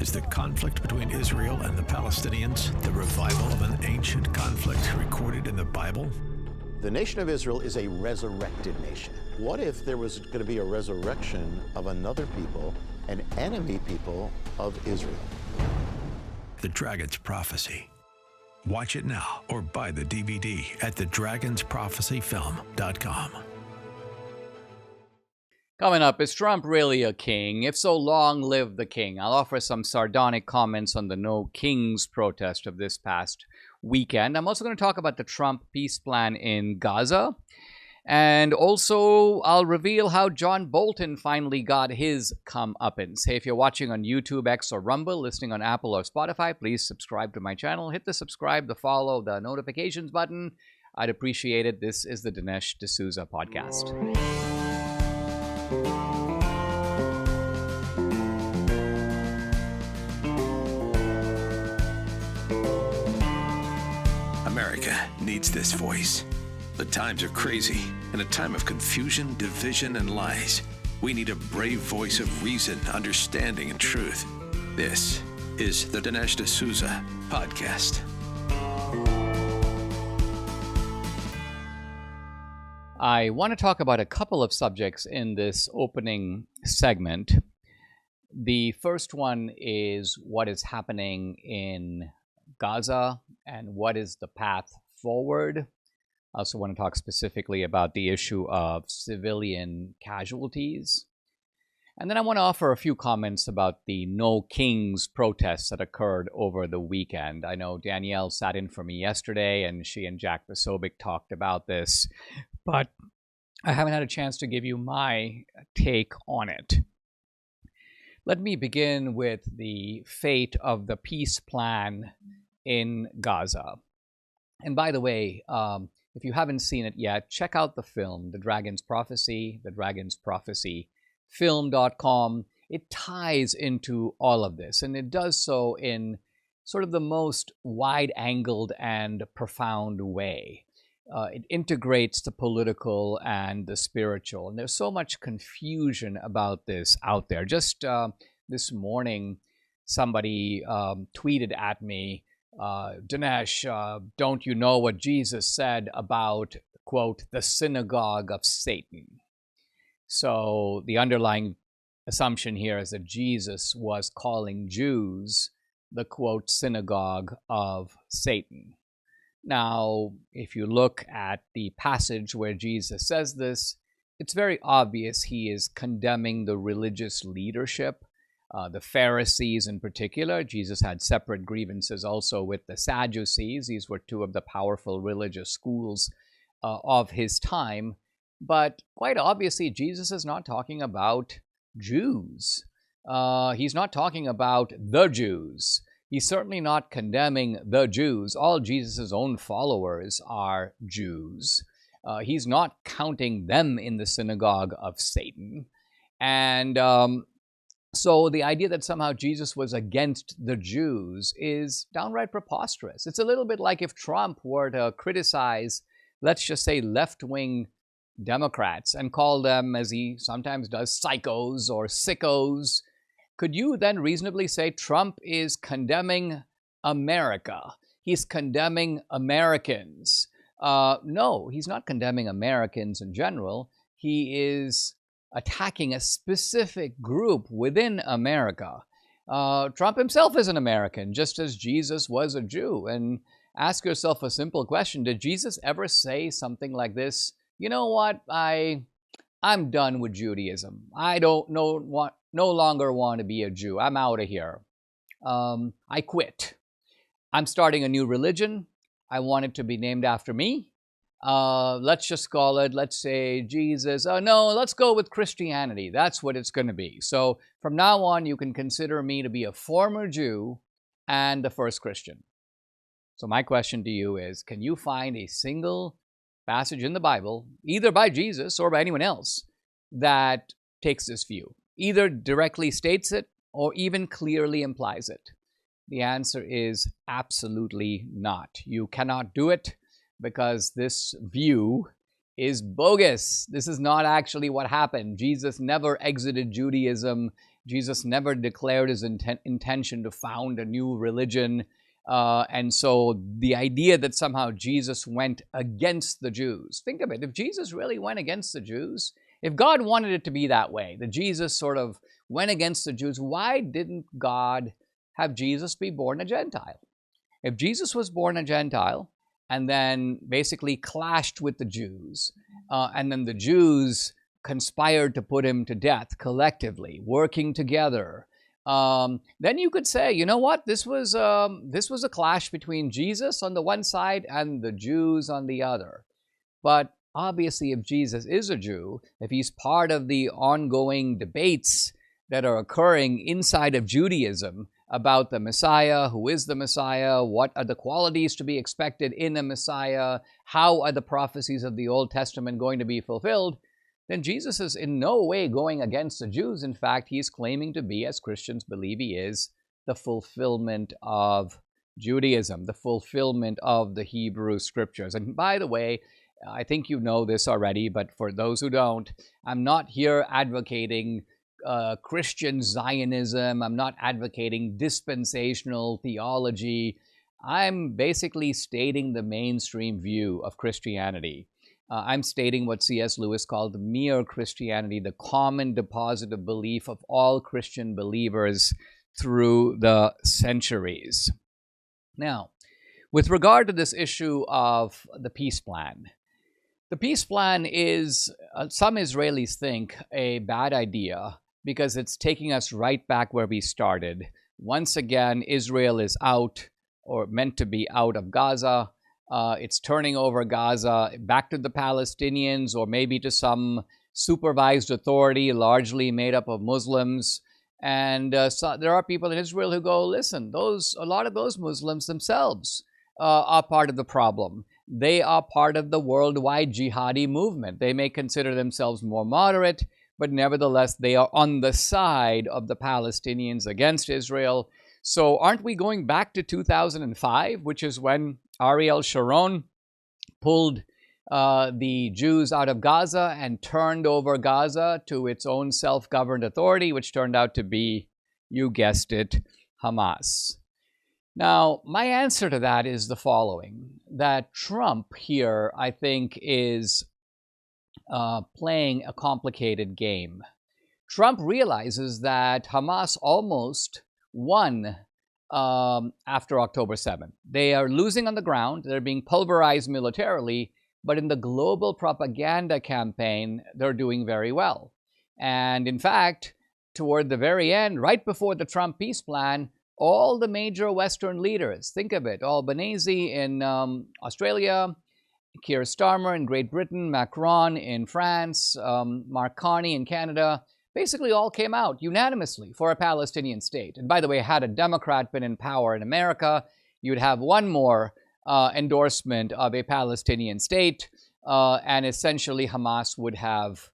Is the conflict between Israel and the Palestinians the revival of an ancient conflict recorded in the Bible? The nation of Israel is a resurrected nation. What if there was going to be a resurrection of another people, an enemy people of Israel? The Dragon's Prophecy. Watch it now or buy the DVD at thedragonsprophecyfilm.com. Coming up, is Trump really a king? If so, long live the king. I'll offer some sardonic comments on the No Kings protest of this past weekend. I'm also going to talk about the Trump peace plan in Gaza. And also, I'll reveal how John Bolton finally got his comeuppance. Hey, if you're watching on YouTube, X, or Rumble, listening on Apple or Spotify, please subscribe to my channel. Hit the subscribe, the follow, the notifications button. I'd appreciate it. This is the Dinesh D'Souza podcast. America needs this voice. The times are crazy. In a time of confusion, division, and lies, we need a brave voice of reason, understanding, and truth. This is the Dinesh D'Souza podcast. I want to talk about a couple of subjects in this opening segment. The first one is what is happening in Gaza and what is the path forward. I also want to talk specifically about the issue of civilian casualties. And then I want to offer a few comments about the No Kings protests that occurred over the weekend. I know Danielle sat in for me yesterday, and she and Jack Posobiec talked about this, but I haven't had a chance to give you my take on it. Let me begin with the fate of the peace plan in Gaza. And by the way, if you haven't seen it yet, check out the film, The Dragon's Prophecy, thedragonsprophecyfilm.com. It ties into all of this, and it does so in sort of the most wide-angled and profound way. It integrates the political and the spiritual, and there's so much confusion about this out there. Just this morning, somebody tweeted at me, Dinesh, don't you know what Jesus said about, quote, the synagogue of Satan? So the underlying assumption here is that Jesus was calling Jews the, quote, synagogue of Satan. Now, if you look at the passage where Jesus says this, it's very obvious he is condemning the religious leadership. The Pharisees in particular. Jesus had separate grievances also with the Sadducees. These were two of the powerful religious schools of his time. But quite obviously, Jesus is not talking about Jews. He's not talking about the Jews. He's certainly not condemning the Jews. All Jesus' own followers are Jews. He's not counting them in the synagogue of Satan. And so the idea that somehow Jesus was against the Jews is downright preposterous. It's a little bit like if Trump were to criticize, let's just say, left-wing Democrats and call them, as he sometimes does, psychos or sickos. Could you then reasonably say Trump is condemning America? He's condemning Americans. No, he's not condemning Americans in general. He is attacking a specific group within America. Trump himself is an American, just as Jesus was a Jew. And ask yourself a simple question. Did Jesus ever say something like this? You know what? I'm done with Judaism. I no longer want to be a Jew. I'm out of here. I quit. I'm starting a new religion. I want it to be named after me. Let's just call it, let's say, Jesus. No, let's go with Christianity. That's what it's going to be. So from now on, you can consider me to be a former Jew and the first Christian. So my question to you is, can you find a single passage in the Bible, either by Jesus or by anyone else, that takes this view? Either directly states it or even clearly implies it. The answer is absolutely not. You cannot do it, because this view is bogus. This is not actually what happened. Jesus never exited Judaism. Jesus never declared his intention to found a new religion. And so the idea that somehow Jesus went against the Jews, think of it, if Jesus really went against the Jews, if God wanted it to be that way, that Jesus sort of went against the Jews, why didn't God have Jesus be born a Gentile? If Jesus was born a Gentile and then basically clashed with the Jews, and then the Jews conspired to put him to death collectively, working together, then you could say, you know what, this was a clash between Jesus on the one side and the Jews on the other. But obviously, if Jesus is a Jew, if he's part of the ongoing debates that are occurring inside of Judaism about the Messiah, who is the Messiah, what are the qualities to be expected in a Messiah, how are the prophecies of the Old Testament going to be fulfilled, then Jesus is in no way going against the Jews. In fact, he is claiming to be, as Christians believe he is, the fulfillment of Judaism, the fulfillment of the Hebrew Scriptures. And by the way, I think you know this already, but for those who don't, I'm not here advocating Christian Zionism. I'm not advocating dispensational theology. I'm basically stating the mainstream view of Christianity. I'm stating what C.S. Lewis called mere Christianity, the common deposit of belief of all Christian believers through the centuries. Now, with regard to this issue of the peace plan, the peace plan is, some Israelis think, a bad idea because it's taking us right back where we started. Once again, Israel is out, or meant to be out of Gaza. It's turning over Gaza back to the Palestinians, or maybe to some supervised authority largely made up of Muslims. And so there are people in Israel who go, listen, a lot of those Muslims themselves are part of the problem. They are part of the worldwide jihadi movement. They may consider themselves more moderate, but nevertheless, they are on the side of the Palestinians against Israel. So aren't we going back to 2005, which is when Ariel Sharon pulled the Jews out of Gaza and turned over Gaza to its own self-governed authority, which turned out to be, you guessed it, Hamas. Now, my answer to that is the following, that Trump here, I think, is playing a complicated game. Trump realizes that Hamas almost won after October 7th. They are losing on the ground. They're being pulverized militarily, but in the global propaganda campaign, they're doing very well. And in fact, toward the very end, right before the Trump peace plan, all the major Western leaders, think of it, Albanese in Australia, Keir Starmer in Great Britain, Macron in France, Mark Carney in Canada, basically all came out unanimously for a Palestinian state. And by the way, had a Democrat been in power in America, you'd have one more endorsement of a Palestinian state, and essentially Hamas would have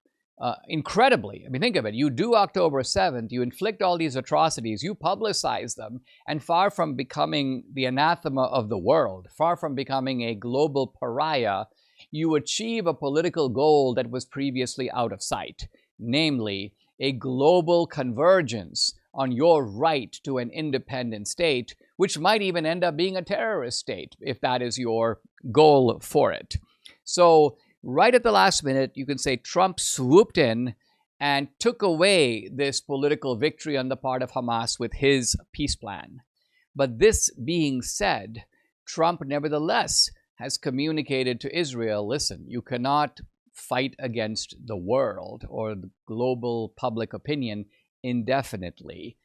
incredibly, I mean, think of it, you do October 7th, you inflict all these atrocities, you publicize them, and far from becoming the anathema of the world, far from becoming a global pariah, you achieve a political goal that was previously out of sight, namely a global convergence on your right to an independent state, which might even end up being a terrorist state, if that is your goal for it. So, right at the last minute, you can say Trump swooped in and took away this political victory on the part of Hamas with his peace plan. But this being said, Trump nevertheless has communicated to Israel, listen, you cannot fight against the world or the global public opinion indefinitely.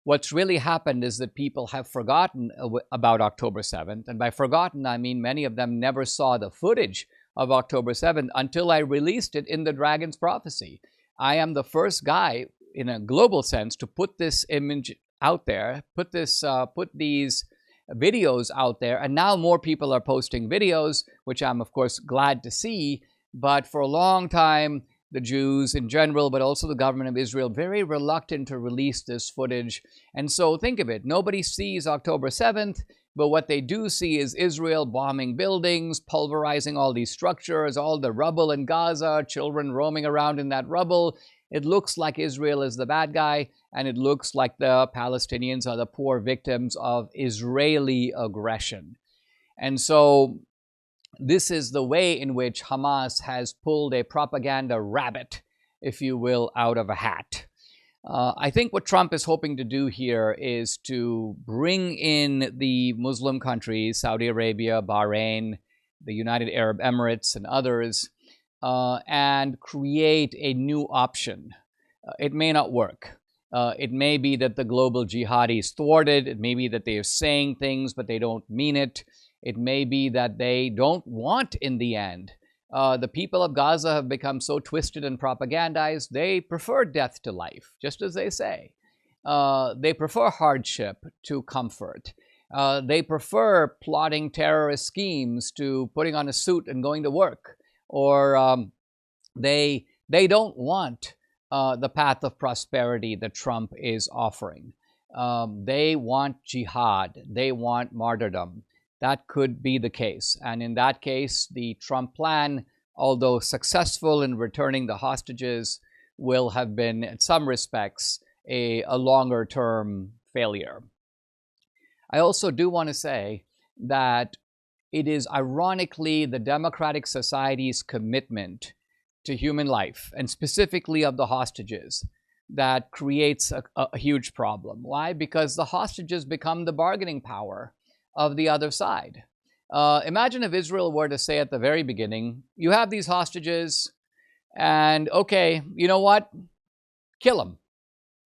What's really happened is that people have forgotten about October 7th. And by forgotten, I mean many of them never saw the footage of October 7th until I released it in The Dragon's Prophecy. I am the first guy, in a global sense, to put this image out there, put these videos out there, and now more people are posting videos, which I'm, of course, glad to see. But for a long time, the Jews in general, but also the government of Israel, very reluctant to release this footage. And so think of it, nobody sees October 7th, but what they do see is Israel bombing buildings, pulverizing all these structures, all the rubble in Gaza, children roaming around in that rubble. It looks like Israel is the bad guy, and it looks like the Palestinians are the poor victims of Israeli aggression. And so this is the way in which Hamas has pulled a propaganda rabbit, if you will, out of a hat. I think what Trump is hoping to do here is to bring in the Muslim countries, Saudi Arabia, Bahrain, the United Arab Emirates, and others, and create a new option. It may not work. It may be that the global jihadi is thwarted. It may be that they are saying things, but they don't mean it. It may be that they don't want, in the end. The people of Gaza have become so twisted and propagandized, they prefer death to life, just as they say. They prefer hardship to comfort. They prefer plotting terrorist schemes to putting on a suit and going to work. Or they don't want the path of prosperity that Trump is offering. They want jihad. They want martyrdom. That could be the case. And in that case, the Trump plan, although successful in returning the hostages, will have been, in some respects, a longer-term failure. I also do want to say that it is ironically the democratic society's commitment to human life, and specifically of the hostages, that creates a huge problem. Why? Because the hostages become the bargaining power of the other side. Imagine if Israel were to say at the very beginning, you have these hostages, and okay, you know what? Kill them.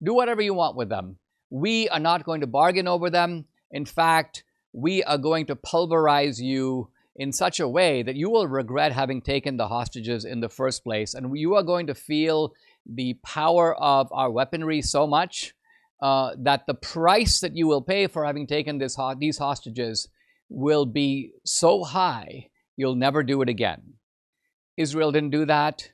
Do whatever you want with them. We are not going to bargain over them. In fact, we are going to pulverize you in such a way that you will regret having taken the hostages in the first place, and you are going to feel the power of our weaponry so much that the price that you will pay for having taken these hostages will be so high, you'll never do it again. Israel didn't do that.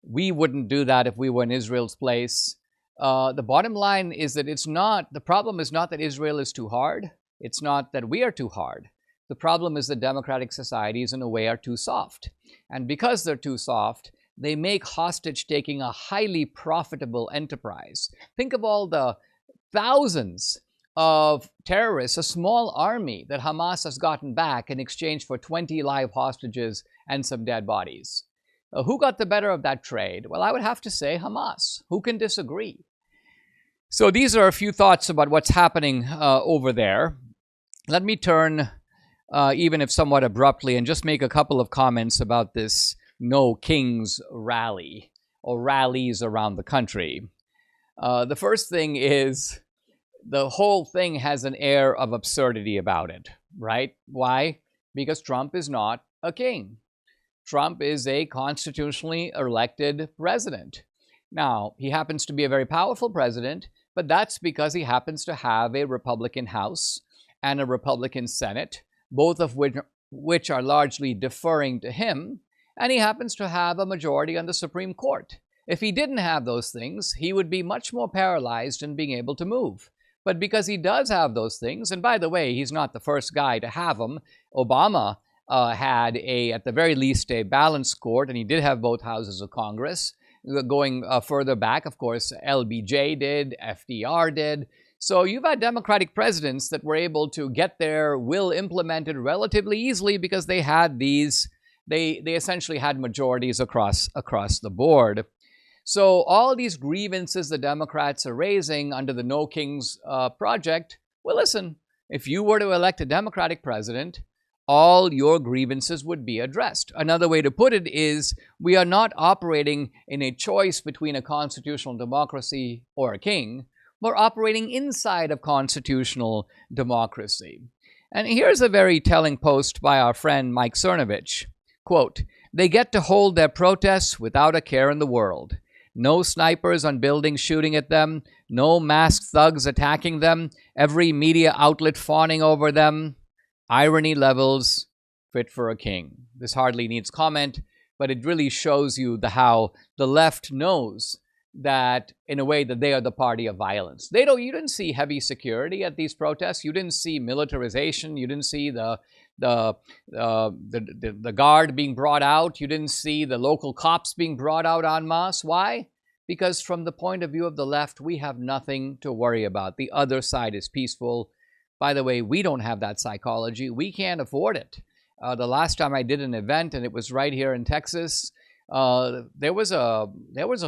We wouldn't do that if we were in Israel's place. The bottom line is that the problem is not that Israel is too hard. It's not that we are too hard. The problem is that democratic societies, in a way, are too soft. And because they're too soft, they make hostage-taking a highly profitable enterprise. Think of all the thousands of terrorists, a small army that Hamas has gotten back in exchange for 20 live hostages and some dead bodies. Who got the better of that trade? Well, I would have to say Hamas. Who can disagree? So these are a few thoughts about what's happening over there. Let me turn, even if somewhat abruptly, and just make a couple of comments about this No Kings rally, or rallies around the country. The first thing is, the whole thing has an air of absurdity about it, right? Why? Because Trump is not a king. Trump is a constitutionally elected president. Now, he happens to be a very powerful president, but that's because he happens to have a Republican House and a Republican Senate, both of which are largely deferring to him, and he happens to have a majority on the Supreme Court. If he didn't have those things, he would be much more paralyzed in being able to move. But because he does have those things, and by the way, he's not the first guy to have them. Obama had at the very least, a balanced court, and he did have both houses of Congress. Going further back, of course, LBJ did, FDR did. So you've had Democratic presidents that were able to get their will implemented relatively easily because they had these, they essentially had majorities across the board. So all these grievances the Democrats are raising under the No Kings project, well, listen, if you were to elect a Democratic president, all your grievances would be addressed. Another way to put it is, we are not operating in a choice between a constitutional democracy or a king. We're operating inside of constitutional democracy. And here's a very telling post by our friend Mike Cernovich. Quote, "They get to hold their protests without a care in the world. No snipers on buildings shooting at them, no masked thugs attacking them, every media outlet fawning over them. Irony levels fit for a king." This hardly needs comment, but it really shows you how the left knows that, in a way, that they are the party of violence. You didn't see heavy security at these protests. You didn't see militarization. You didn't see the guard being brought out. You didn't see the local cops being brought out en masse. Why? because from the point of view of the left, we have nothing to worry about. The other side is peaceful. By the way, we don't have that psychology. We can't afford it. The last time I did an event, and it was right here in Texas, there was a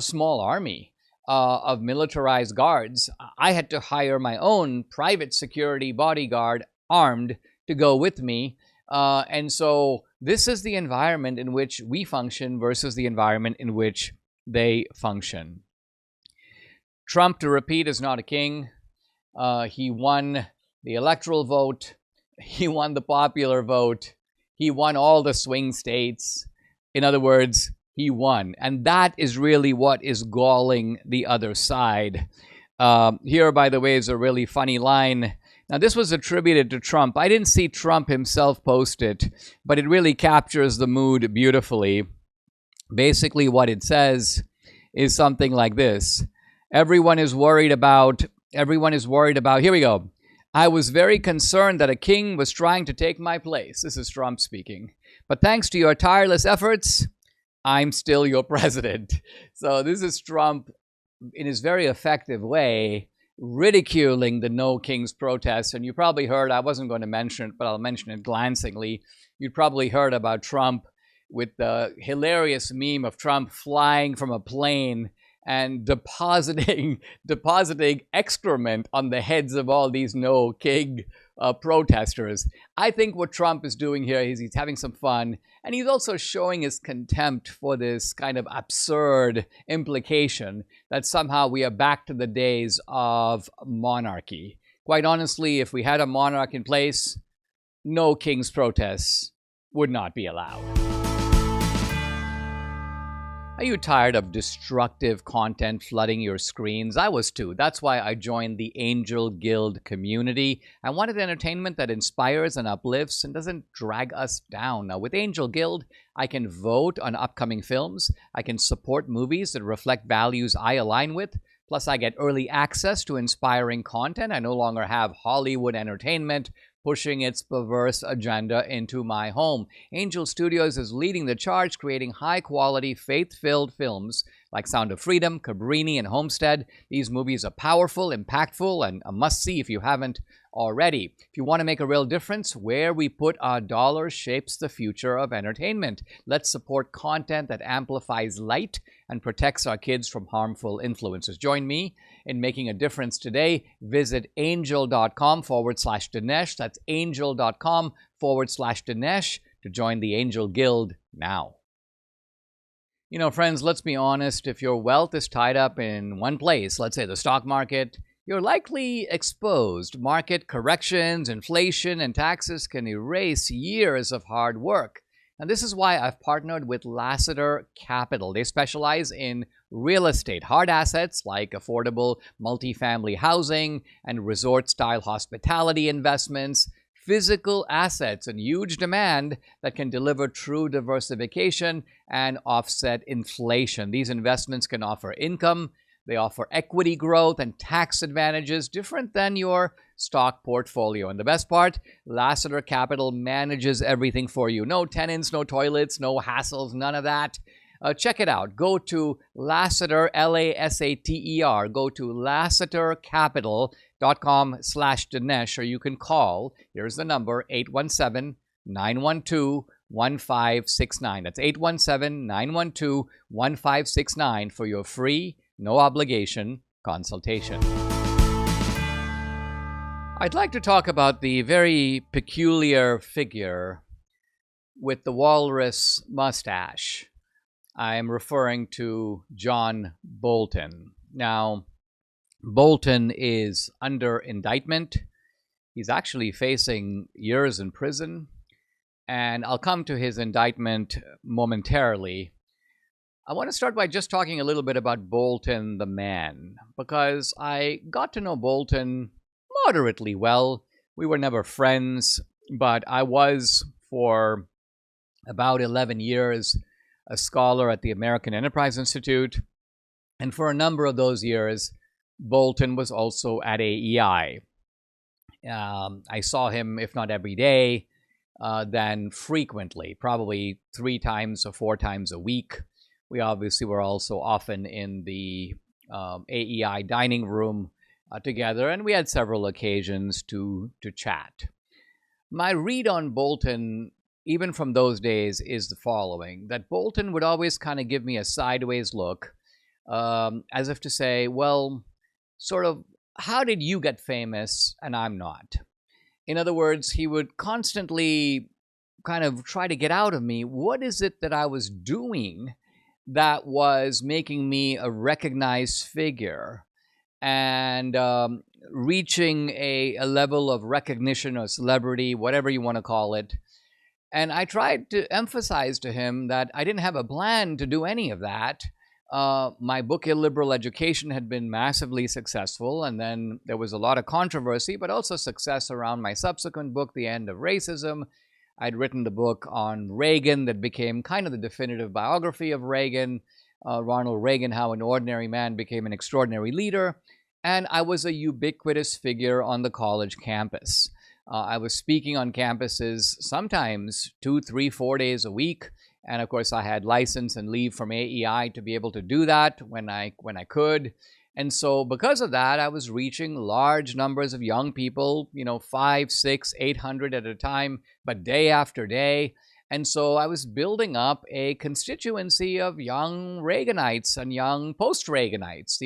small army of militarized guards. I had to hire my own private security bodyguard, armed, to go with me. And so this is the environment in which we function versus the environment in which they function. Trump, to repeat, is not a king. He won the electoral vote. He won the popular vote. He won all the swing states. In other words, he won. And that is really what is galling the other side. Here, by the way, is a really funny line. Now, this was attributed to Trump. I didn't see Trump himself post it, but it really captures the mood beautifully. Basically, what it says is something like this. Everyone is worried about, here we go. I was very concerned that a king was trying to take my place. This is Trump speaking. But thanks to your tireless efforts, I'm still your president. So this is Trump, in his very effective way, ridiculing the No Kings protests. And you probably heard, I wasn't going to mention it, but I'll mention it glancingly. You'd probably heard about Trump with the hilarious meme of Trump flying from a plane and depositing excrement on the heads of all these No King protesters. I think what Trump is doing here is he's having some fun, and he's also showing his contempt for this kind of absurd implication that somehow we are back to the days of monarchy. Quite honestly, if we had a monarch in place, No King's protests would not be allowed. Are you tired of destructive content flooding your screens? I was too. That's why I joined the Angel Guild community. I wanted entertainment that inspires and uplifts and doesn't drag us down. Now, with Angel Guild, I can vote on upcoming films. I can support movies that reflect values I align with. Plus, I get early access to inspiring content. I no longer have Hollywood entertainment pushing its perverse agenda into my home. Angel Studios is leading the charge, creating high-quality, faith-filled films like Sound of Freedom, Cabrini, and Homestead. These movies are powerful, impactful, and a must-see if you haven't already. If you want to make a real difference, where we put our dollars shapes the future of entertainment. Let's support content that amplifies light and protects our kids from harmful influences. Join me in making a difference today. Visit angel.com/Dinesh. That's angel.com/Dinesh to join the Angel Guild now. You know, friends, let's be honest. If your wealth is tied up in one place, let's say the stock market, you're likely exposed. Market corrections, inflation, and taxes can erase years of hard work. And this is why I've partnered with Lassiter Capital. They specialize in real estate, hard assets like affordable multifamily housing and resort-style hospitality investments, physical assets and huge demand that can deliver true diversification and offset inflation. These investments can offer income. They offer equity growth and tax advantages different than your stock portfolio. And the best part, Lassiter Capital manages everything for you. No tenants, no toilets, no hassles, none of that. Check it out. Go to Lassiter, L-A-S-A-T-E-R. Go to lassitercapital.com/Dinesh, or you can call, here's the number, 817-912-1569. That's 817-912-1569 for your free, no obligation consultation. I'd like to talk about the very peculiar figure with the walrus mustache. I am referring to John Bolton. Now, Bolton is under indictment. He's actually facing years in prison, and I'll come to his indictment momentarily. I want to start by just talking a little bit about Bolton the man, because I got to know Bolton moderately well. We were never friends, but I was, for about 11 years, a scholar at the American Enterprise Institute. And for a number of those years, Bolton was also at AEI. I saw him, if not every day, then frequently, probably 3 times or 4 times a week. We obviously were also often in the AEI dining room together, and we had several occasions to chat. My read on Bolton, even from those days, is the following: that Bolton would always kind of give me a sideways look, as if to say, well, sort of, how did you get famous and I'm not? In other words, he would constantly kind of try to get out of me, what is it that I was doing that was making me a recognized figure and reaching a level of recognition or celebrity, whatever you want to call it. And I tried to emphasize to him that I didn't have a plan to do any of that. My book, Illiberal Education, had been massively successful, and then there was a lot of controversy, but also success around my subsequent book, The End of Racism. I'd written the book on Reagan that became kind of the definitive biography of Reagan, Ronald Reagan, How an Ordinary Man Became an Extraordinary Leader. And I was a ubiquitous figure on the college campus. I was speaking on campuses sometimes 2, 3, 4 days a week. And of course, I had license and leave from AEI to be able to do that when I could. And so because of that, I was reaching large numbers of young people, 5, 6, 800 at a time, but day after day. And so I was building up a constituency of young Reaganites and young post-Reaganites.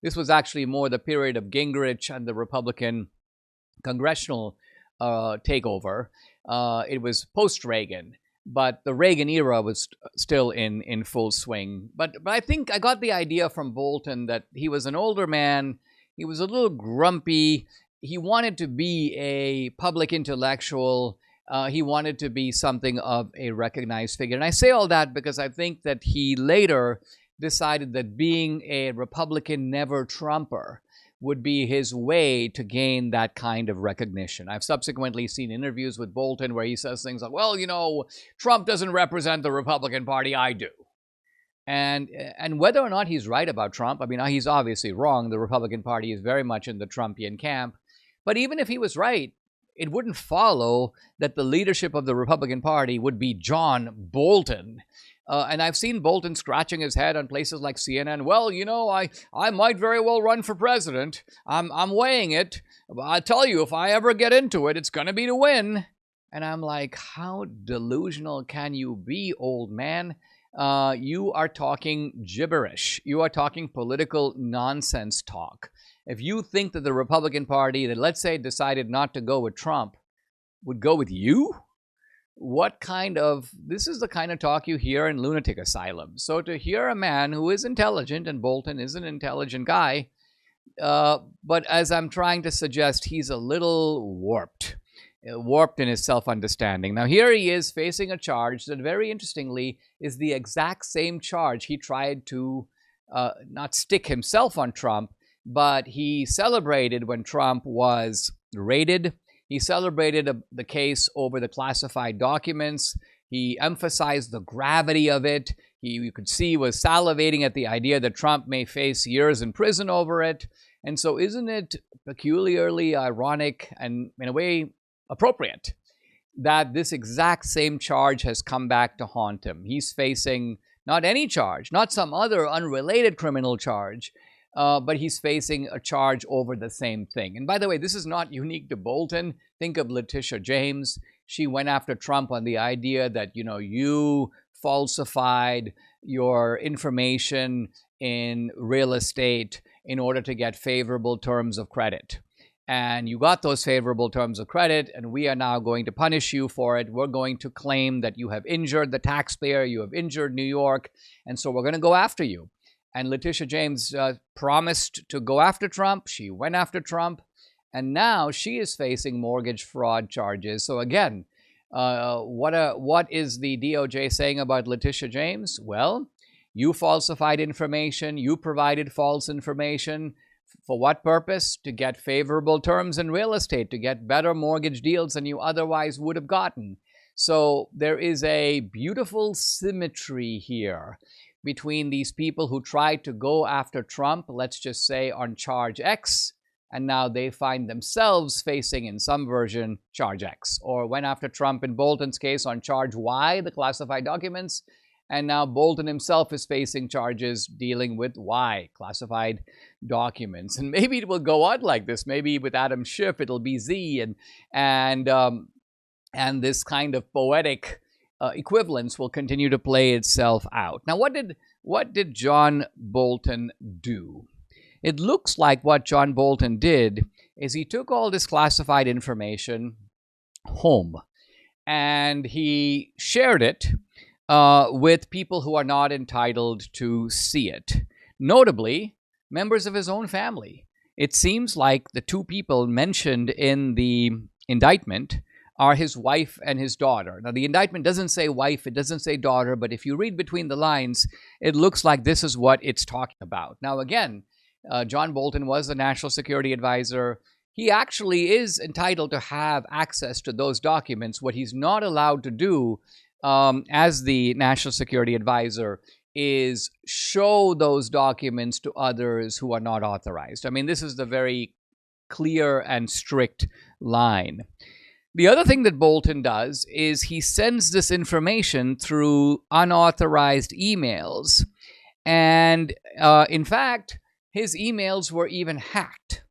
This was actually more the period of Gingrich and the Republican congressional takeover. It was post-Reagan, but the Reagan era was still in full swing. But I think I got the idea from Bolton that he was an older man. He was a little grumpy. He wanted to be a public intellectual. He wanted to be something of a recognized figure. And I say all that because I think that he later decided that being a Republican never-Trumper would be his way to gain that kind of recognition. I've subsequently seen interviews with Bolton where he says things like, well, Trump doesn't represent the Republican Party, I do. And whether or not he's right about Trump, he's obviously wrong. The Republican Party is very much in the Trumpian camp. But even if he was right, it wouldn't follow that the leadership of the Republican Party would be John Bolton. And I've seen Bolton scratching his head on places like CNN. Well, I might very well run for president. I'm weighing it. I tell you, if I ever get into it, it's going to be to win. And I'm like, how delusional can you be, old man? You are talking gibberish. You are talking political nonsense talk. If you think that the Republican Party that, let's say, decided not to go with Trump would go with you, this is the kind of talk you hear in lunatic asylums. So to hear a man who is intelligent, and Bolton is an intelligent guy, but as I'm trying to suggest, he's a little warped in his self-understanding. Now here he is facing a charge that, very interestingly, is the exact same charge he tried to not stick himself on Trump, but he celebrated when Trump was raided. He celebrated the case over the classified documents. He emphasized the gravity of it. You could see he was salivating at the idea that Trump may face years in prison over it. And so isn't it peculiarly ironic and, in a way, appropriate that this exact same charge has come back to haunt him? He's facing not any charge, not some other unrelated criminal charge, but he's facing a charge over the same thing. And by the way, this is not unique to Bolton. Think of Letitia James. She went after Trump on the idea that, you falsified your information in real estate in order to get favorable terms of credit. And you got those favorable terms of credit, and we are now going to punish you for it. We're going to claim that you have injured the taxpayer, you have injured New York, and so we're going to go after you. And Letitia James promised to go after Trump. She went after Trump. And now she is facing mortgage fraud charges. So again, what is the DOJ saying about Letitia James? Well, you falsified information. You provided false information. For what purpose? To get favorable terms in real estate, to get better mortgage deals than you otherwise would have gotten. So there is a beautiful symmetry here between these people who tried to go after Trump, let's just say on charge X, and now they find themselves facing, in some version, charge X, or went after Trump in Bolton's case on charge Y, the classified documents, And now Bolton himself is facing charges dealing with Y, classified documents. And maybe it will go on like this. Maybe with Adam Schiff, it'll be Z, and this kind of poetic equivalence will continue to play itself out. Now, what did John Bolton do? It looks like what John Bolton did is he took all this classified information home and he shared it with people who are not entitled to see it. Notably, members of his own family. It seems like the two people mentioned in the indictment are his wife and his daughter. Now, the indictment doesn't say wife, it doesn't say daughter, but if you read between the lines, it looks like this is what it's talking about. Now, again, John Bolton was the National Security Advisor. He actually is entitled to have access to those documents. What he's not allowed to do as the National Security Advisor is show those documents to others who are not authorized. I mean, this is the very clear and strict line. The other thing that Bolton does is he sends this information through unauthorized emails. And in fact, his emails were even hacked.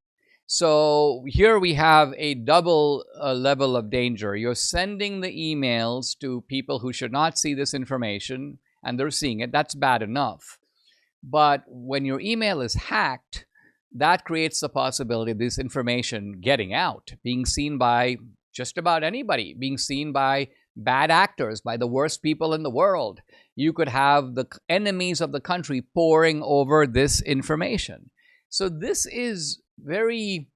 So here we have a double level of danger. You're sending the emails to people who should not see this information, and they're seeing it. That's bad enough. But when your email is hacked, that creates the possibility of this information getting out, being seen by just about anybody, being seen by bad actors, by the worst people in the world. You could have the enemies of the country poring over this information. So this is very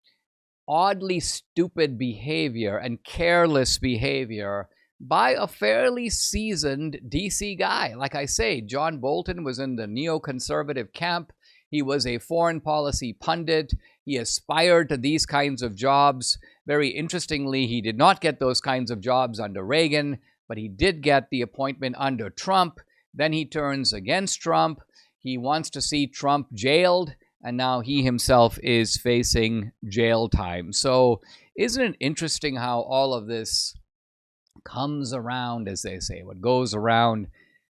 oddly stupid behavior and careless behavior by a fairly seasoned DC guy. Like I say, John Bolton was in the neoconservative camp. He was a foreign policy pundit. He aspired to these kinds of jobs. Very interestingly, he did not get those kinds of jobs under Reagan, but he did get the appointment under Trump. Then he turns against Trump. He wants to see Trump jailed, and now he himself is facing jail time. So isn't it interesting how all of this comes around, as they say? What goes around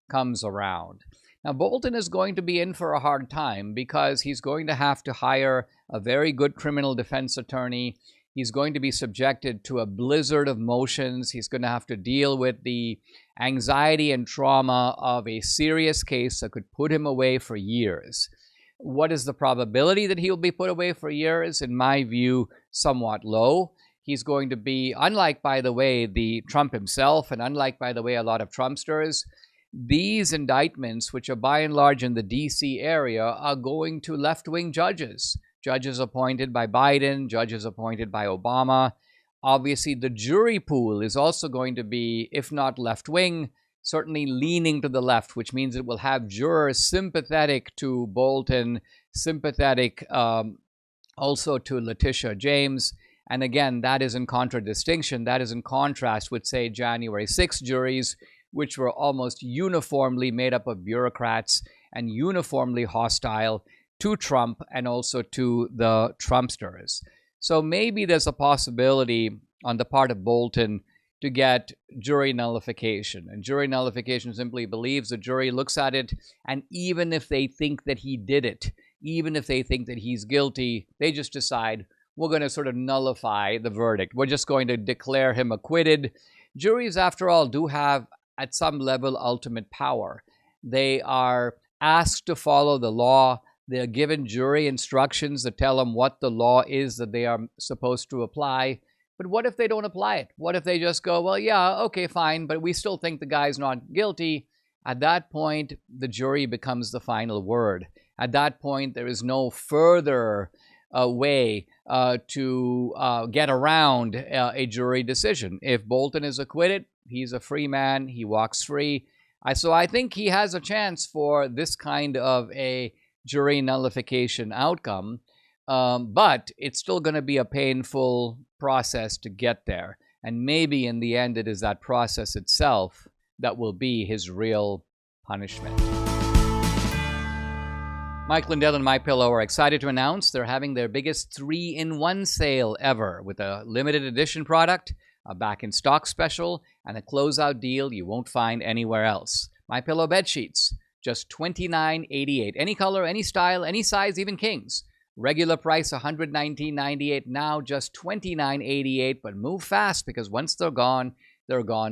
comes around. Now, Bolton is going to be in for a hard time because he's going to have to hire a very good criminal defense attorney. He's going to be subjected to a blizzard of motions. He's going to have to deal with the anxiety and trauma of a serious case that could put him away for years. What is the probability that he'll be put away for years? In my view, somewhat low. He's going to be, unlike, by the way, the Trump himself, and unlike, by the way, a lot of Trumpsters, these indictments, which are by and large in the DC area, are going to left-wing judges. Judges appointed by Biden, judges appointed by Obama. Obviously, the jury pool is also going to be, if not left-wing, certainly leaning to the left, which means it will have jurors sympathetic to Bolton, sympathetic also to Letitia James. And again, that is in contradistinction. That is in contrast with, say, January 6th juries, which were almost uniformly made up of bureaucrats and uniformly hostile to Trump and also to the Trumpsters. So maybe there's a possibility on the part of Bolton to get jury nullification. And jury nullification simply believes the jury looks at it, and even if they think that he did it, even if they think that he's guilty, they just decide, we're going to sort of nullify the verdict. We're just going to declare him acquitted. Juries, after all, do have, at some level, ultimate power. They are asked to follow the law. They're given jury instructions that tell them what the law is that they are supposed to apply. But what if they don't apply it? What if they just go, well, yeah, okay, fine, but we still think the guy's not guilty? At that point, the jury becomes the final word. At that point, there is no further way to get around a jury decision. If Bolton is acquitted, he's a free man. He walks free. So I think he has a chance for this kind of a jury nullification outcome. But it's still going to be a painful process to get there. And maybe in the end, it is that process itself that will be his real punishment. Mike Lindell and MyPillow are excited to announce they're having their biggest 3-in-1 sale ever with a limited edition product, a back-in-stock special, and a closeout deal you won't find anywhere else. MyPillow bed sheets, just $29.88. Any color, any style, any size, even kings. Regular price $119.98, now just $29.88. But move fast, because once they're gone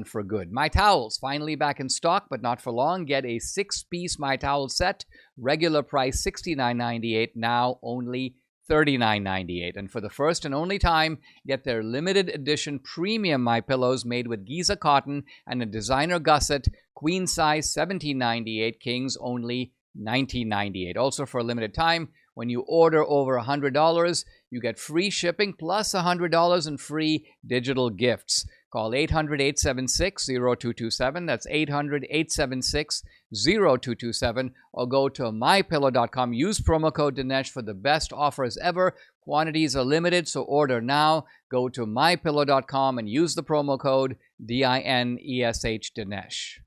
for good. My towels, finally back in stock, but not for long. Get a 6-piece My Towel set. Regular price $69.98, now only $39.98. And for the first and only time, get their limited edition premium My Pillows made with Giza cotton and a designer gusset, queen size $17.98, kings only $19.98. Also for a limited time, when you order over $100, you get free shipping plus $100 in free digital gifts. Call 800-876-0227. That's 800-876-0227. Or go to mypillow.com. Use promo code Dinesh for the best offers ever. Quantities are limited, so order now. Go to mypillow.com and use the promo code DINESH Dinesh.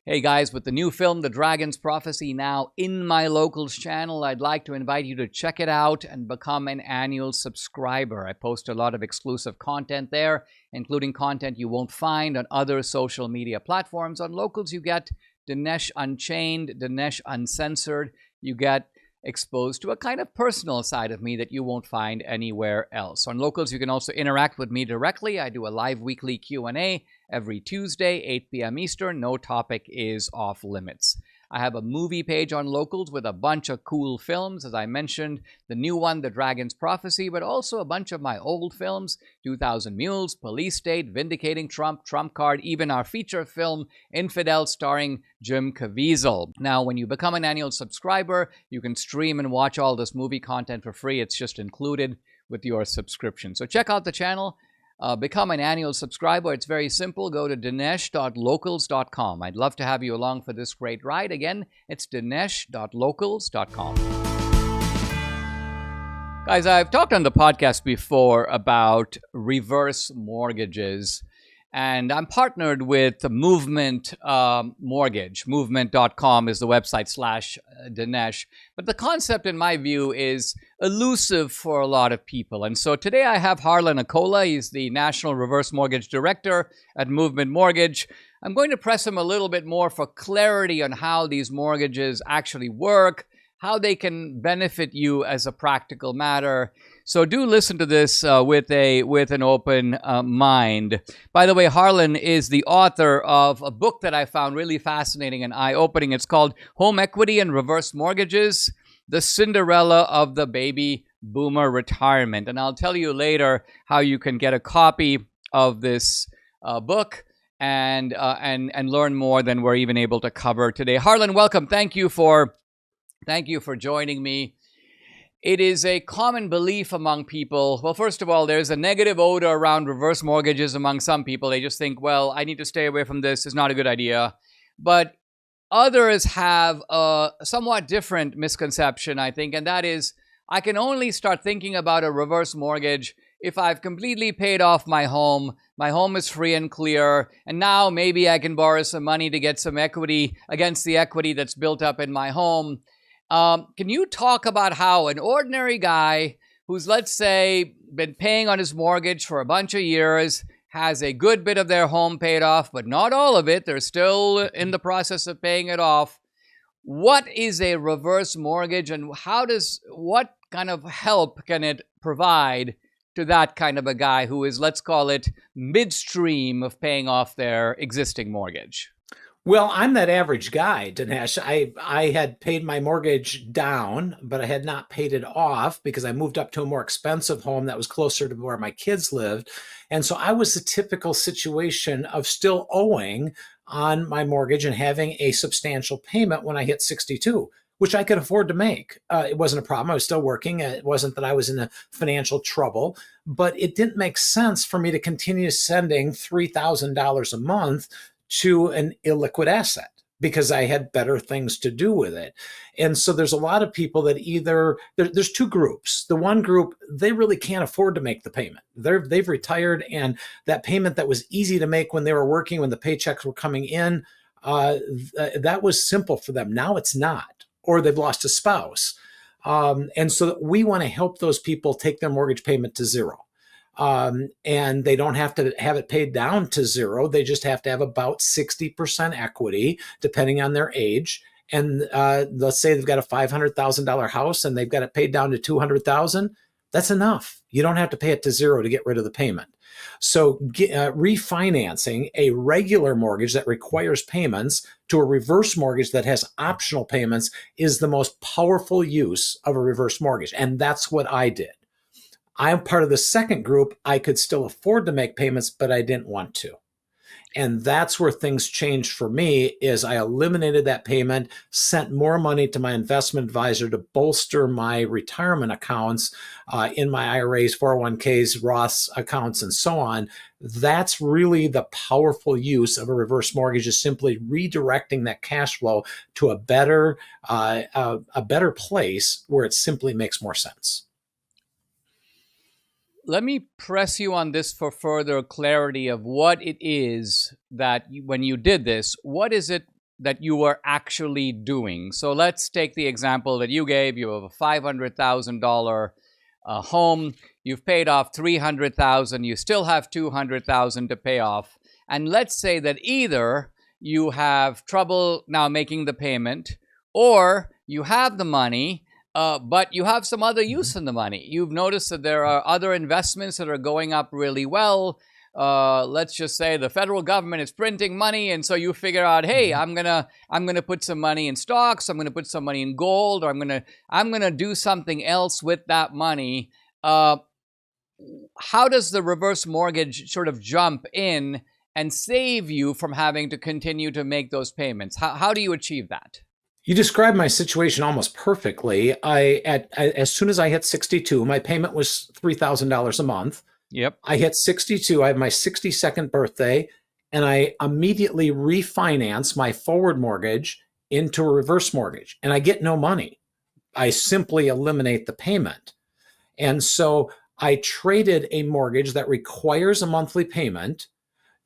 Hey guys, with the new film, The Dragon's Prophecy, now in my Locals channel, I'd like to invite you to check it out and become an annual subscriber. I post a lot of exclusive content there, including content you won't find on other social media platforms. On Locals, you get Dinesh Unchained, Dinesh Uncensored. You get exposed to a kind of personal side of me that you won't find anywhere else. On Locals, you can also interact with me directly. I do a live weekly Q&A every Tuesday, 8 p.m. Eastern. No topic is off limits. I have a movie page on Locals with a bunch of cool films. As I mentioned, the new one, The Dragon's Prophecy, but also a bunch of my old films, 2000 Mules, Police State, Vindicating Trump, Trump Card, even our feature film, Infidel, starring Jim Caviezel. Now, when you become an annual subscriber, you can stream and watch all this movie content for free. It's just included with your subscription. So check out the channel. Become an annual subscriber. It's very simple. Go to dinesh.locals.com. I'd love to have you along for this great ride. Again, it's dinesh.locals.com. Guys, I've talked on the podcast before about reverse mortgages, and I'm partnered with Movement Mortgage. Movement.com is the website /Dinesh. But the concept, in my view, is elusive for a lot of people. And so today I have Harlan Accola. He's the National Reverse Mortgage Director at Movement Mortgage. I'm going to press him a little bit more for clarity on how these mortgages actually work, how they can benefit you as a practical matter. So do listen to this with an open mind. By the way, Harlan is the author of a book that I found really fascinating and eye-opening. It's called Home Equity and Reverse Mortgages, The Cinderella of the Baby Boomer Retirement. And I'll tell you later how you can get a copy of this book and learn more than we're even able to cover today. Harlan, welcome. Thank you for joining me. It is a common belief among people. Well, first of all, there's a negative odor around reverse mortgages among some people. They just think, well, I need to stay away from this. It's not a good idea. But others have a somewhat different misconception, I think, and that is, I can only start thinking about a reverse mortgage if I've completely paid off my home is free and clear, and now maybe I can borrow some money to get some equity against the equity that's built up in my home. Can you talk about how an ordinary guy who's, let's say, been paying on his mortgage for a bunch of years, has a good bit of their home paid off, but not all of it, they're still in the process of paying it off. What is a reverse mortgage, and what kind of help can it provide to that kind of a guy who is, let's call it, midstream of paying off their existing mortgage? Well, I'm that average guy, Dinesh. I had paid my mortgage down, but I had not paid it off because I moved up to a more expensive home that was closer to where my kids lived. And so I was the typical situation of still owing on my mortgage and having a substantial payment when I hit 62, which I could afford to make. It wasn't a problem. I was still working. It wasn't that I was in a financial trouble, but it didn't make sense for me to continue sending $3,000 a month to an illiquid asset because I had better things to do with it. And so there's a lot of people that there's two groups. The one group, they really can't afford to make the payment. They've retired, and that payment that was easy to make when they were working, when the paychecks were coming in, that was simple for them. Now it's not, or they've lost a spouse. And so we want to help those people take their mortgage payment to zero. and they don't have to have it paid down to zero. They just have to have about 60% equity, depending on their age. And let's say they've got a $500,000 house and they've got it paid down to $200,000. That's enough. You don't have to pay it to zero to get rid of the payment. So refinancing a regular mortgage that requires payments to a reverse mortgage that has optional payments is the most powerful use of a reverse mortgage. And that's what I did. I'm part of the second group. I could still afford to make payments, but I didn't want to. And that's where things changed for me is I eliminated that payment, sent more money to my investment advisor to bolster my retirement accounts in my IRAs, 401ks, Roths accounts, and so on. That's really the powerful use of a reverse mortgage, is simply redirecting that cash flow to a better place where it simply makes more sense. Let me press you on this for further clarity of what it is that when you did this, what is it that you were actually doing? So let's take the example that you gave. You have a $500,000 home. You've paid off $300,000. You still have $200,000 to pay off. And let's say that either you have trouble now making the payment, or you have the money, but you have some other use in the money. You've noticed that there are other investments that are going up really well. Let's just say the federal government is printing money, and so you figure out, hey, I'm gonna put some money in stocks. I'm gonna put some money in gold, or I'm gonna do something else with that money. How does the reverse mortgage sort of jump in and save you from having to continue to make those payments? How do you achieve that? You described my situation almost perfectly. As soon as I hit 62, my payment was $3,000 a month. Yep. I hit 62. I had my 62nd birthday, and I immediately refinance my forward mortgage into a reverse mortgage, and I get no money. I simply eliminate the payment. And so I traded a mortgage that requires a monthly payment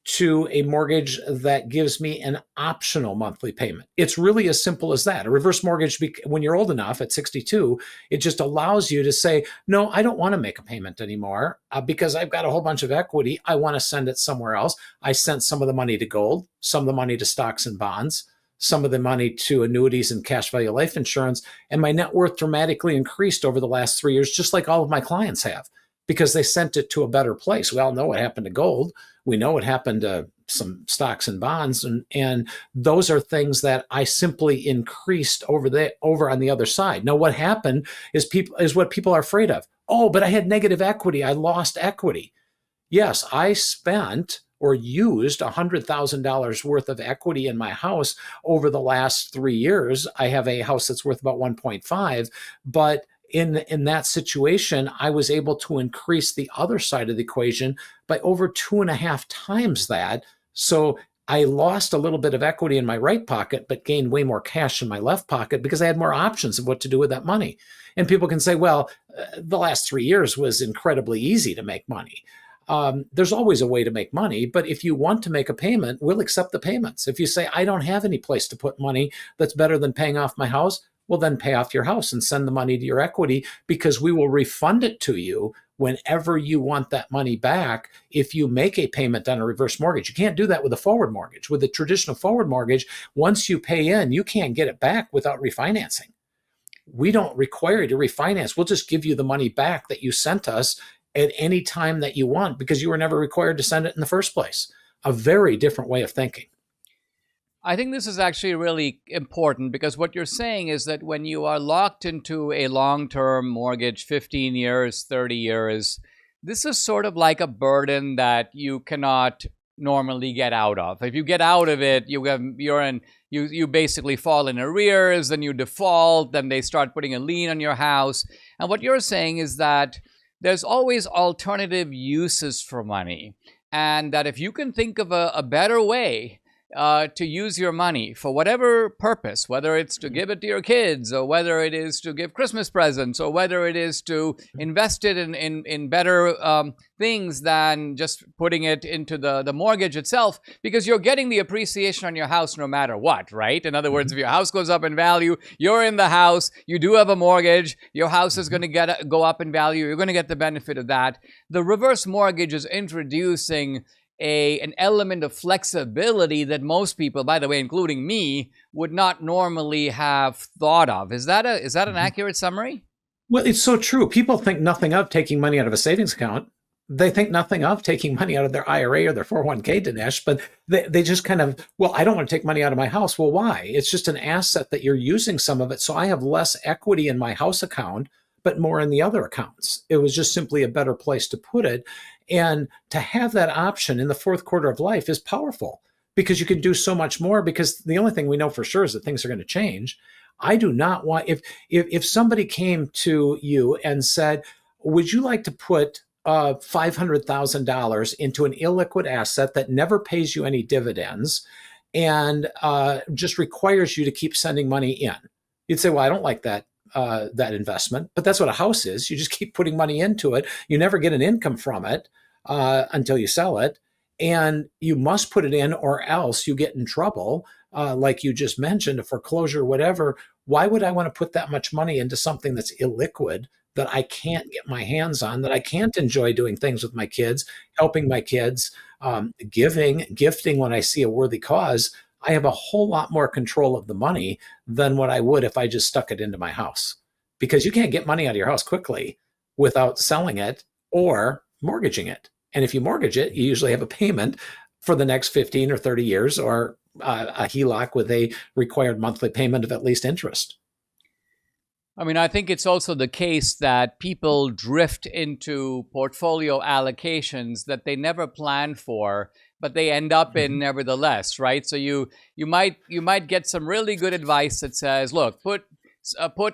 to a mortgage that gives me an optional monthly payment. It's really as simple as that. A reverse mortgage, when you're old enough at 62, it just allows you to say, no, I don't want to make a payment anymore because I've got a whole bunch of equity. I want to send it somewhere else. I sent some of the money to gold, some of the money to stocks and bonds, some of the money to annuities and cash value life insurance. And my net worth dramatically increased over the last 3 years, just like all of my clients have, because they sent it to a better place. We all know what happened to gold. We know what happened to some stocks and bonds. And those are things that I simply increased over on the other side. Now, what happened is what people are afraid of. Oh, but I had negative equity. I lost equity. Yes, I spent or used $100,000 worth of equity in my house over the last 3 years. I have a house that's worth about 1.5, but in that situation, I was able to increase the other side of the equation by over 2.5 times that. So I lost a little bit of equity in my right pocket, but gained way more cash in my left pocket because I had more options of what to do with that money. And people can say, well, the last 3 years was incredibly easy to make money. There's always a way to make money, but if you want to make a payment, we'll accept the payments. If you say, I don't have any place to put money that's better than paying off my house, well, then pay off your house and send the money to your equity, because we will refund it to you whenever you want that money back if you make a payment on a reverse mortgage. You can't do that with a forward mortgage. With a traditional forward mortgage, once you pay in, you can't get it back without refinancing. We don't require you to refinance. We'll just give you the money back that you sent us at any time that you want, because you were never required to send it in the first place. A very different way of thinking. I think this is actually really important, because what you're saying is that when you are locked into a long-term mortgage, 15 years, 30 years, this is sort of like a burden that you cannot normally get out of. If you get out of it, you basically fall in arrears, then you default, then they start putting a lien on your house. And what you're saying is that there's always alternative uses for money, and that if you can think of a better way to use your money for whatever purpose, whether it's to give it to your kids, or whether it is to give Christmas presents, or whether it is to invest it in better things than just putting it into the mortgage itself, because you're getting the appreciation on your house no matter what, right? In other words, if your house goes up in value, you're in the house, you do have a mortgage, your house is going to go up in value, you're going to get the benefit of that. The reverse mortgage is introducing an element of flexibility that most people, by the way, including me, would not normally have thought of. Is that an accurate summary? Well, it's so true. People think nothing of taking money out of a savings account. They think nothing of taking money out of their IRA or their 401k, Dinesh, but they just kind of, well, I don't want to take money out of my house. Well, why? It's just an asset that you're using some of it. So I have less equity in my house account, but more in the other accounts. It was just simply a better place to put it. And to have that option in the fourth quarter of life is powerful, because you can do so much more, because the only thing we know for sure is that things are going to change. I do not want, if somebody came to you and said, would you like to put $500,000 into an illiquid asset that never pays you any dividends and just requires you to keep sending money in? You'd say, well, I don't like that investment, but that's what a house is. You just keep putting money into it. You never get an income from it until you sell it. And you must put it in, or else you get in trouble. Like you just mentioned, a foreclosure, whatever. Why would I want to put that much money into something that's illiquid, that I can't get my hands on, that I can't enjoy doing things with my kids, helping my kids, gifting when I see a worthy cause? I have a whole lot more control of the money than what I would if I just stuck it into my house, because you can't get money out of your house quickly without selling it or mortgaging it. And if you mortgage it, you usually have a payment for the next 15 or 30 years, or a HELOC with a required monthly payment of at least interest. I mean, I think it's also the case that people drift into portfolio allocations that they never planned for, but they end up in nevertheless, right? So you might get some really good advice that says, look, put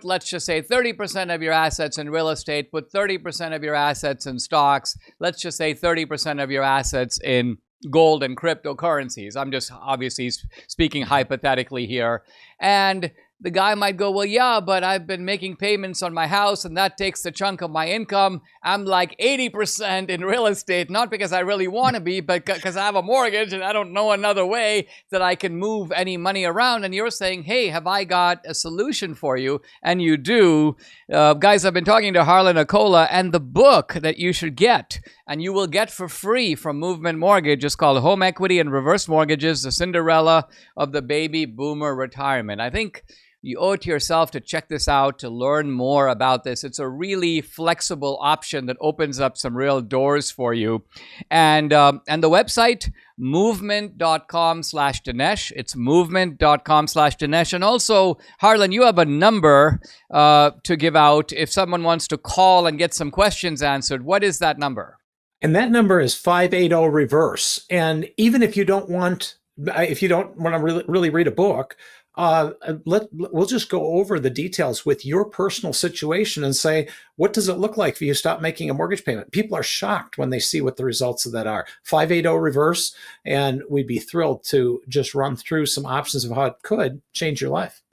let's just say 30% of your assets in real estate, put 30% of your assets in stocks, let's just say 30% of your assets in gold and cryptocurrencies. I'm just obviously speaking hypothetically here. And the guy might go, well, yeah, but I've been making payments on my house and that takes a chunk of my income. I'm like 80% in real estate, not because I really want to be, but because I have a mortgage and I don't know another way that I can move any money around. And you're saying, hey, have I got a solution for you? And you do. Guys, I've been talking to Harlan Accola, and the book that you should get, and you will get for free from Movement Mortgage, is called Home Equity and Reverse Mortgages, the Cinderella of the Baby Boomer Retirement. I think you owe it to yourself to check this out, to learn more about this. It's a really flexible option that opens up some real doors for you. And the website, movement.com/Dinesh. It's movement.com/Dinesh. And also, Harlan, you have a number to give out if someone wants to call and get some questions answered. What is that number? And that number is 580-REVERSE. And even if you don't want to really read a book, we'll just go over the details with your personal situation and say, what does it look like if you stop making a mortgage payment? People are shocked when they see what the results of that are. 580-REVERSE, and we'd be thrilled to just run through some options of how it could change your life.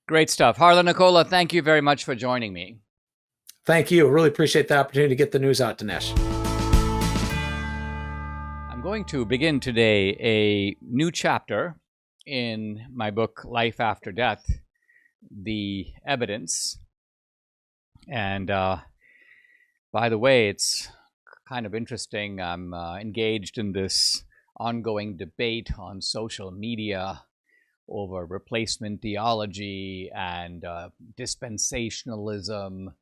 Great stuff. Harlan Accola, thank you very much for joining me. Thank you. Really appreciate the opportunity to get the news out, Dinesh. I'm going to begin today a new chapter in my book, Life After Death, The Evidence. And by the way, it's kind of interesting. I'm engaged in this ongoing debate on social media over replacement theology and dispensationalism,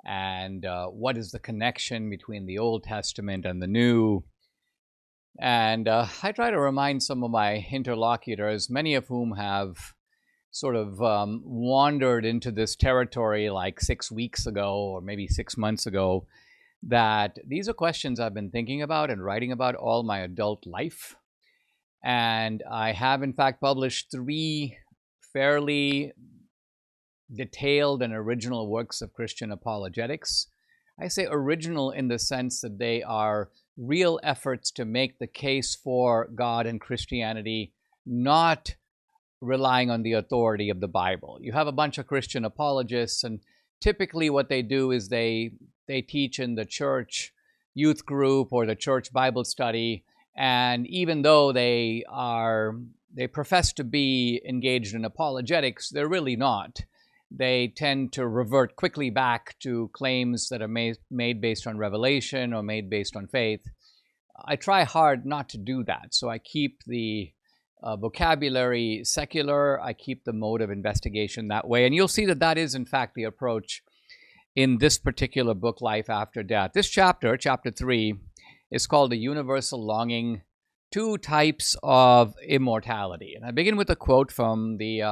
and what is the connection between the Old Testament and the New. And I try to remind some of my interlocutors, many of whom have sort of wandered into this territory like 6 weeks ago or maybe 6 months ago, that these are questions I've been thinking about and writing about all my adult life. And I have, in fact, published 3 fairly detailed and original works of Christian apologetics. I say original in the sense that they are real efforts to make the case for God and Christianity not relying on the authority of the Bible. You have a bunch of Christian apologists, and typically what they do is they teach in the church youth group or the church Bible study, and even though they profess to be engaged in apologetics, they're really not. They tend to revert quickly back to claims that are made based on revelation or made based on faith. I try hard not to do that, so I keep the vocabulary secular, I keep the mode of investigation that way, and you'll see that that is in fact the approach in this particular book, Life After Death. This chapter, chapter 3, is called The Universal Longing, Two Types of Immortality. And I begin with a quote from the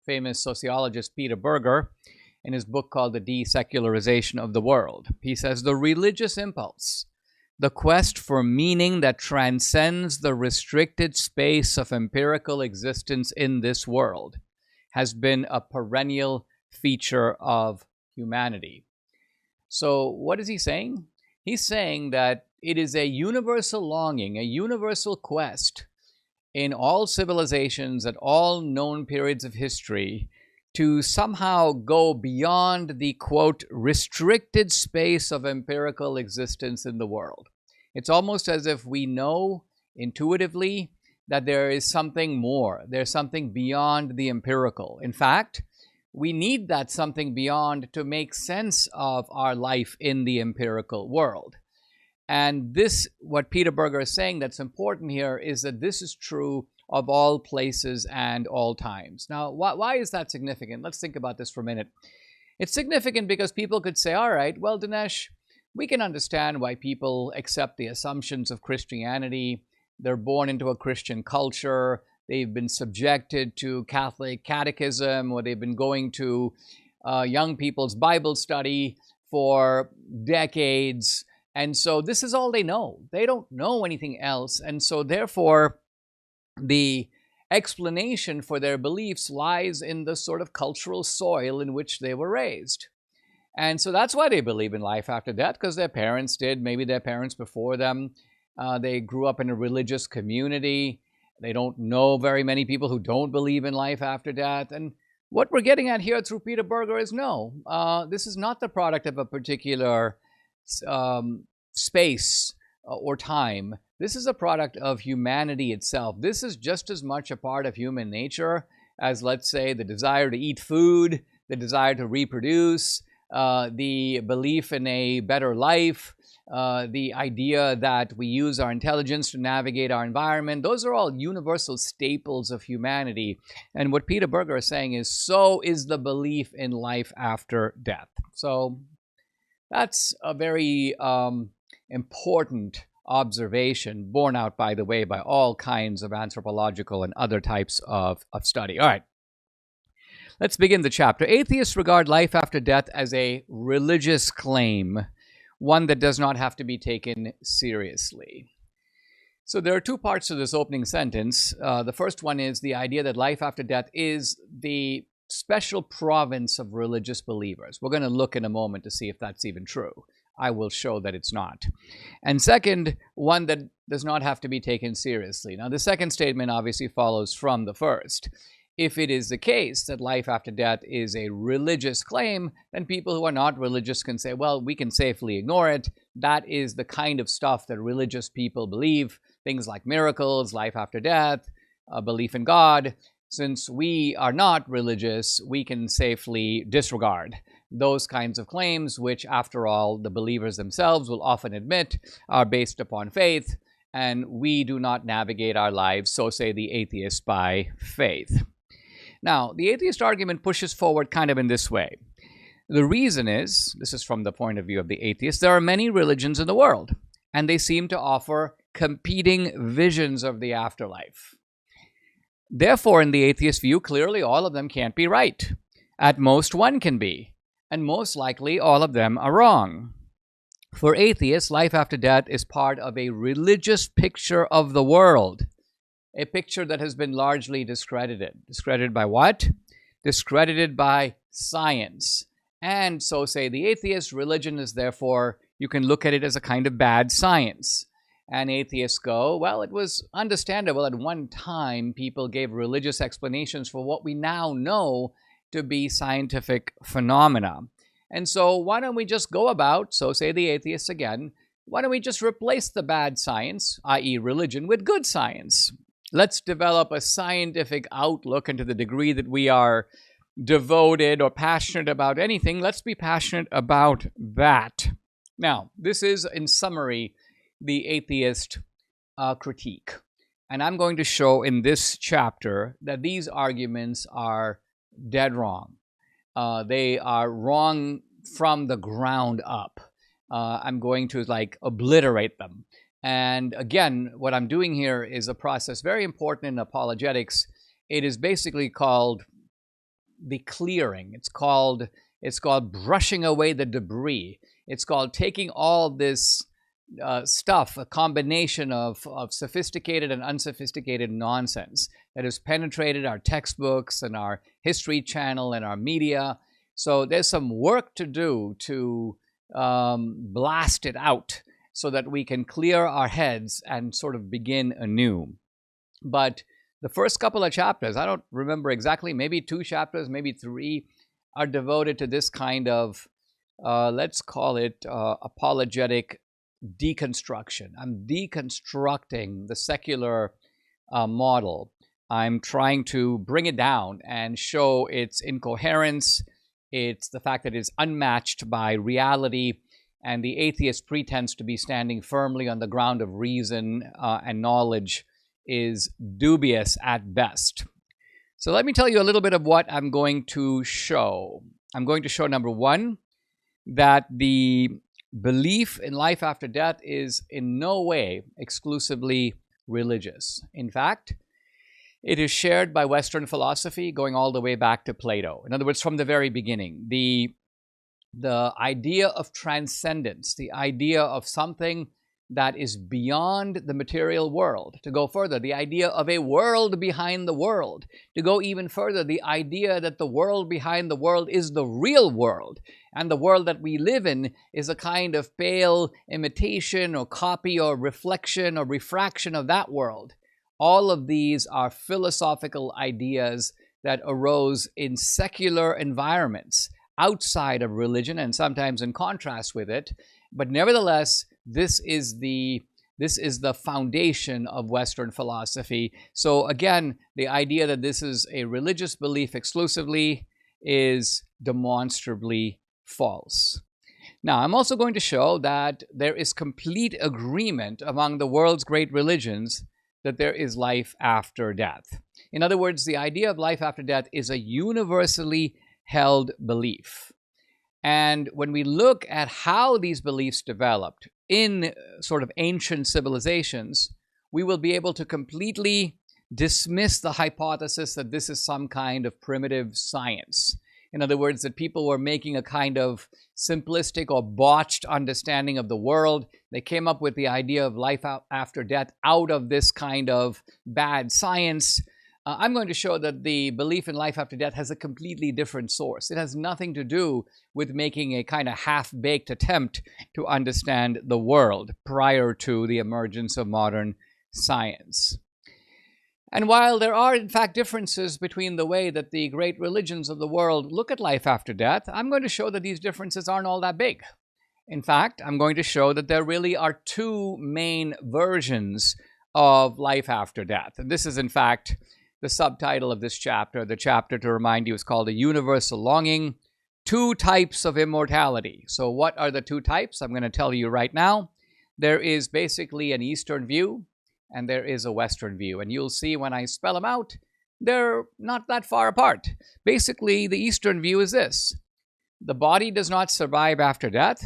famous sociologist Peter Berger in his book called The Desecularization of the World. He says, "The religious impulse, the quest for meaning that transcends the restricted space of empirical existence in this world, has been a perennial feature of humanity." So what is he saying? He's saying that it is a universal longing, a universal quest in all civilizations at all known periods of history to somehow go beyond the, quote, restricted space of empirical existence in the world. It's almost as if we know intuitively that there is something more, there's something beyond the empirical. In fact, we need that something beyond to make sense of our life in the empirical world. And this, what Peter Berger is saying that's important here, is that this is true of all places and all times. Now, why is that significant? Let's think about this for a minute. It's significant because people could say, all right, well, Dinesh, we can understand why people accept the assumptions of Christianity. They're born into a Christian culture. They've been subjected to Catholic catechism, or they've been going to young people's Bible study for decades. And so this is all they know. They don't know anything else. And so therefore, the explanation for their beliefs lies in the sort of cultural soil in which they were raised. And so that's why they believe in life after death, because their parents did, maybe their parents before them. They grew up in a religious community. They don't know very many people who don't believe in life after death. And what we're getting at here through Peter Berger is no, this is not the product of a particular space or time. This is a product of humanity itself. This is just as much a part of human nature as, let's say, the desire to eat food, the desire to reproduce, the belief in a better life, the idea that we use our intelligence to navigate our environment. Those are all universal staples of humanity. And what Peter Berger is saying is, so is the belief in life after death. So that's a very important observation, borne out, by the way, by all kinds of anthropological and other types of study. All right. Let's begin the chapter. Atheists regard life after death as a religious claim, one that does not have to be taken seriously. So there are two parts to this opening sentence. The first one is the idea that life after death is the special province of religious believers. We're going to look in a moment to see if that's even true. I will show that it's not. And second, one that does not have to be taken seriously. Now, the second statement obviously follows from the first. If it is the case that life after death is a religious claim, then people who are not religious can say, well, we can safely ignore it. That is the kind of stuff that religious people believe, things like miracles, life after death, belief in God. Since we are not religious, we can safely disregard those kinds of claims, which, after all, the believers themselves will often admit are based upon faith, and we do not navigate our lives, so say the atheists, by faith. Now, the atheist argument pushes forward kind of in this way. The reason is, this is from the point of view of the atheist, there are many religions in the world, and they seem to offer competing visions of the afterlife. Therefore, in the atheist view, clearly all of them can't be right. At most, one can be, and most likely all of them are wrong. For atheists, life after death is part of a religious picture of the world, a picture that has been largely discredited. Discredited by what? Discredited by science. And so say the atheists, religion is therefore, you can look at it as a kind of bad science. and atheists go, well, it was understandable at one time people gave religious explanations for what we now know to be scientific phenomena. And so why don't we just go about, so say the atheists again, why don't we just replace the bad science, i.e. religion, with good science? Let's develop a scientific outlook, and to the degree that we are devoted or passionate about anything, let's be passionate about that. Now, this is, in summary, the atheist critique. And I'm going to show in this chapter that these arguments are dead wrong. They are wrong from the ground up. I'm going to obliterate them. And again, what I'm doing here is a process very important in apologetics. It is basically called the clearing. It's called brushing away the debris. It's called taking all this stuff, a combination of sophisticated and unsophisticated nonsense that has penetrated our textbooks and our History Channel and our media. So there's some work to do to blast it out so that we can clear our heads and sort of begin anew. But the first couple of chapters, I don't remember exactly, maybe 2 chapters, maybe 3, are devoted to this kind of, let's call it apologetic deconstruction. I'm deconstructing the secular model. I'm trying to bring it down and show its incoherence. It's the fact that it's unmatched by reality, and the atheist pretense to be standing firmly on the ground of reason and knowledge is dubious at best. So let me tell you a little bit of what I'm going to show. I'm going to show, number 1, that the belief in life after death is in no way exclusively religious. In fact, it is shared by Western philosophy going all the way back to Plato. In other words, from the very beginning, the idea of transcendence, the idea of something that is beyond the material world. To go further, the idea of a world behind the world. To go even further, the idea that the world behind the world is the real world, and the world that we live in is a kind of pale imitation or copy or reflection or refraction of that world. All of these are philosophical ideas that arose in secular environments outside of religion and sometimes in contrast with it. But nevertheless, this is the foundation of Western philosophy. So again, the idea that this is a religious belief exclusively is demonstrably false. Now, I'm also going to show that there is complete agreement among the world's great religions that there is life after death. In other words, the idea of life after death is a universally held belief. And when we look at how these beliefs developed in sort of ancient civilizations, we will be able to completely dismiss the hypothesis that this is some kind of primitive science. In other words, that people were making a kind of simplistic or botched understanding of the world. They came up with the idea of life after death out of this kind of bad science. I'm going to show that the belief in life after death has a completely different source. It has nothing to do with making a kind of half-baked attempt to understand the world prior to the emergence of modern science. And while there are, in fact, differences between the way that the great religions of the world look at life after death, I'm going to show that these differences aren't all that big. In fact, I'm going to show that there really are 2 main versions of life after death. And this is, in fact, the subtitle of this chapter. The chapter, to remind you, is called A Universal Longing, 2 Types of Immortality. So what are the 2 types? I'm going to tell you right now. There is basically an Eastern view, and there is a Western view. And you'll see when I spell them out, they're not that far apart. Basically, the Eastern view is this: the body does not survive after death,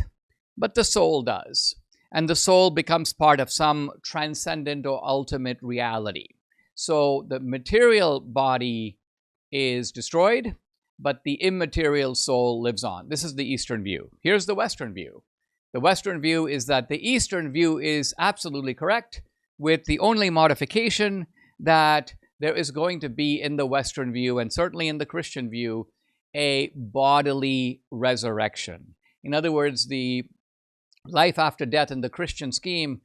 but the soul does. And the soul becomes part of some transcendent or ultimate reality. So the material body is destroyed, but the immaterial soul lives on. This is the Eastern view. Here's the Western view. The Western view is that the Eastern view is absolutely correct, with the only modification that there is going to be in the Western view, and certainly in the Christian view, a bodily resurrection. In other words, the life after death in the Christian scheme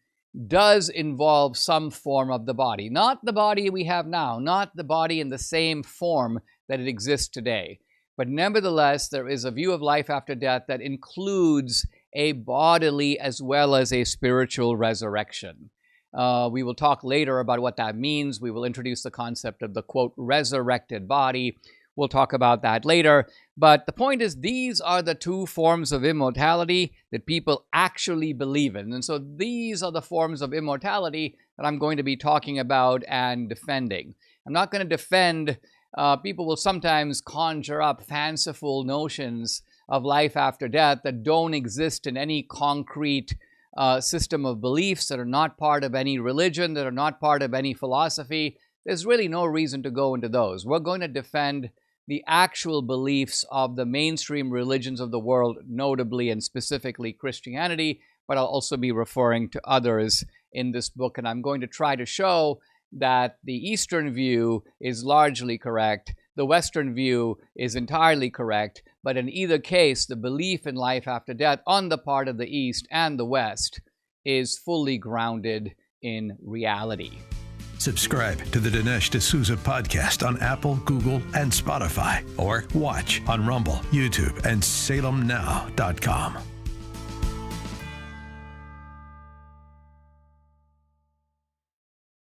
does involve some form of the body. Not the body we have now, not the body in the same form that it exists today. But nevertheless, there is a view of life after death that includes a bodily as well as a spiritual resurrection. We will talk later about what that means. We will introduce the concept of the, quote, resurrected body. We'll talk about that later. But the point is, these are the two forms of immortality that people actually believe in. And so these are the forms of immortality that I'm going to be talking about and defending. I'm not going to defend, people will sometimes conjure up fanciful notions of life after death that don't exist in any concrete system of beliefs, that are not part of any religion, that are not part of any philosophy. There's really no reason to go into those. We're going to defend the actual beliefs of the mainstream religions of the world, notably and specifically Christianity, but I'll also be referring to others in this book, and I'm going to try to show that the Eastern view is largely correct, the Western view is entirely correct, but in either case, the belief in life after death on the part of the East and the West is fully grounded in reality. Subscribe to the Dinesh D'Souza podcast on Apple, Google, and Spotify, or watch on Rumble, YouTube, and salemnow.com.